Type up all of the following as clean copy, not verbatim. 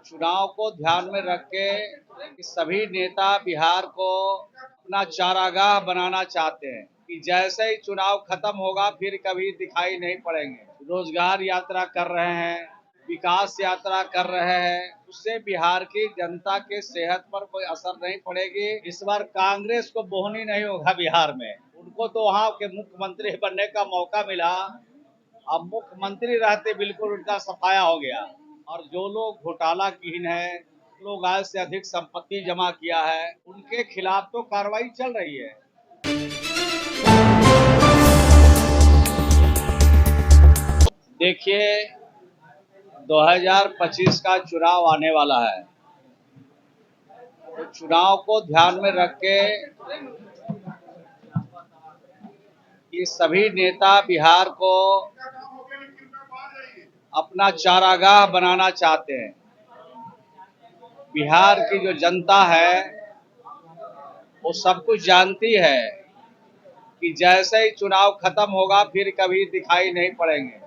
चुनाव को ध्यान में रख के कि सभी नेता बिहार को अपना चारागाह बनाना चाहते हैं कि जैसे ही चुनाव खत्म होगा फिर कभी दिखाई नहीं पड़ेंगे। रोजगार यात्रा कर रहे हैं, विकास यात्रा कर रहे हैं, उससे बिहार की जनता के सेहत पर कोई असर नहीं पड़ेगी। इस बार कांग्रेस को बोहनी नहीं होगा बिहार में। उनको तो वहाँ के मुख्यमंत्री बनने का मौका मिला, अब मुख्यमंत्री रहते बिल्कुल उनका सफाया हो गया। और जो लोग घोटाला कीन है, लोग आय से अधिक संपत्ति जमा किया है, उनके खिलाफ तो कार्रवाई चल रही है। देखिए, 2025 का चुनाव आने वाला है, तो चुनाव को ध्यान में रख के कि सभी नेता बिहार को अपना चारागाह बनाना चाहते हैं। बिहार की जो जनता है वो सब कुछ जानती है कि जैसे ही चुनाव खत्म होगा फिर कभी दिखाई नहीं पड़ेंगे।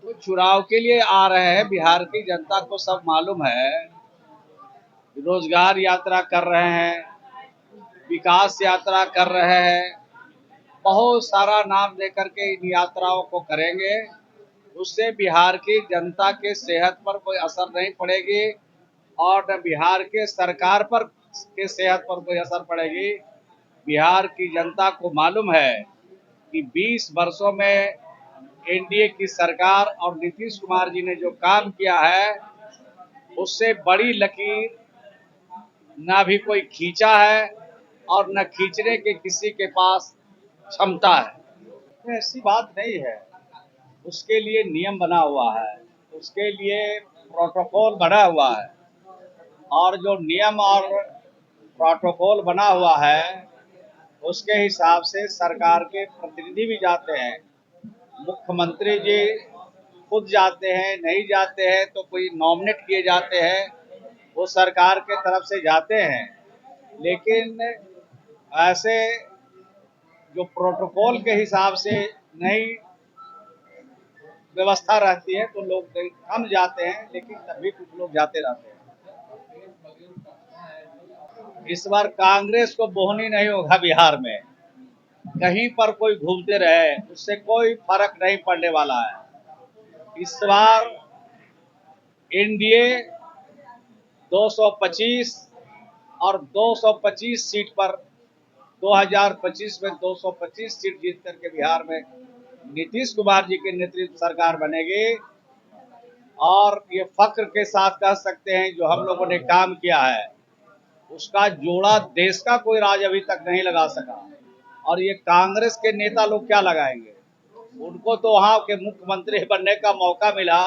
तो चुनाव के लिए आ रहे हैं, बिहार की जनता को सब मालूम है। रोजगार यात्रा कर रहे हैं, विकास यात्रा कर रहे हैं, बहुत सारा नाम लेकर के इन यात्राओं को करेंगे। उससे बिहार की जनता के सेहत पर कोई असर नहीं पड़ेगी और न बिहार के सरकार पर के सेहत पर कोई असर पड़ेगी। बिहार की जनता को मालूम है कि 20 वर्षों में एनडीए की सरकार और नीतीश कुमार जी ने जो काम किया है, उससे बड़ी लकीर ना भी कोई खींचा है और न खींचने के किसी के पास क्षमता है। ऐसी बात नहीं है, उसके लिए नियम बना हुआ है, उसके लिए प्रोटोकॉल बना हुआ है और जो नियम और प्रोटोकॉल बना हुआ है उसके हिसाब से सरकार के प्रतिनिधि भी जाते हैं। मुख्यमंत्री जी खुद जाते हैं, नहीं जाते हैं तो कोई नॉमिनेट किए जाते हैं, वो सरकार के तरफ से जाते हैं। लेकिन ऐसे जो प्रोटोकॉल के हिसाब से नहीं व्यवस्था रहती है तो लोग कम जाते हैं, लेकिन तब भी कुछ लोग जाते रहते हैं। इस बार कांग्रेस को बोहनी नहीं होगा बिहार में। कहीं पर कोई घूमते रहे, उससे कोई फर्क नहीं पड़ने वाला है। इस बार एनडीए 225 और 225 सीट पर 2025 में 225 सीट जीत करके बिहार में नीतीश कुमार जी के नेतृत्व सरकार बनेगी। और ये फख्र के साथ कह सकते हैं जो हम लोगों ने काम किया है उसका जोड़ा देश का कोई राज अभी तक नहीं लगा सका। और ये कांग्रेस के नेता लोग क्या लगाएंगे? उनको तो वहाँ के मुख्यमंत्री बनने का मौका मिला,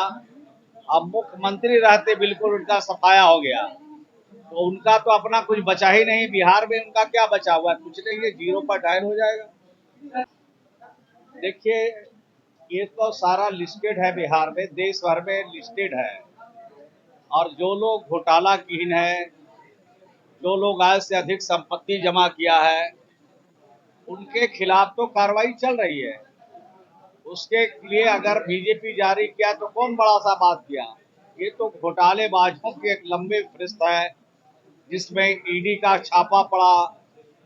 अब मुख्यमंत्री रहते बिल्कुल उनका सफाया हो गया। तो उनका तो अपना कुछ बचा ही नहीं, बिहार में उनका क्या बचा हुआ है? कुछ नहीं, ये जीरो पर डायल हो जाएगा। देखिए, ये तो सारा लिस्टेड है बिहार में, देश भर में लिस्टेड है। और जो लोग घोटाला कीन है, जो लोग आय से अधिक संपत्ति जमा किया है, उनके खिलाफ तो कार्रवाई चल रही है। उसके लिए अगर बीजेपी जारी किया तो कौन बड़ा सा बात किया? ये तो घोटालेबाजों की एक लंबी फहरिस्त है जिसमें ईडी का छापा पड़ा,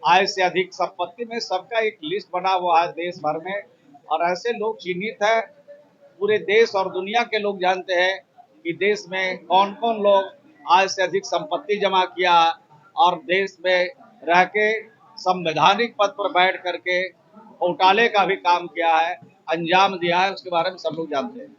आय से अधिक संपत्ति में सबका एक लिस्ट बना हुआ है देश भर में। और ऐसे लोग चिन्हित है, पूरे देश और दुनिया के लोग जानते हैं कि देश में कौन कौन लोग आय से अधिक संपत्ति जमा किया और देश में रह के संवैधानिक पद पर बैठ करके घोटाले का भी काम किया है, अंजाम दिया है, उसके बारे में सब लोग जानते हैं।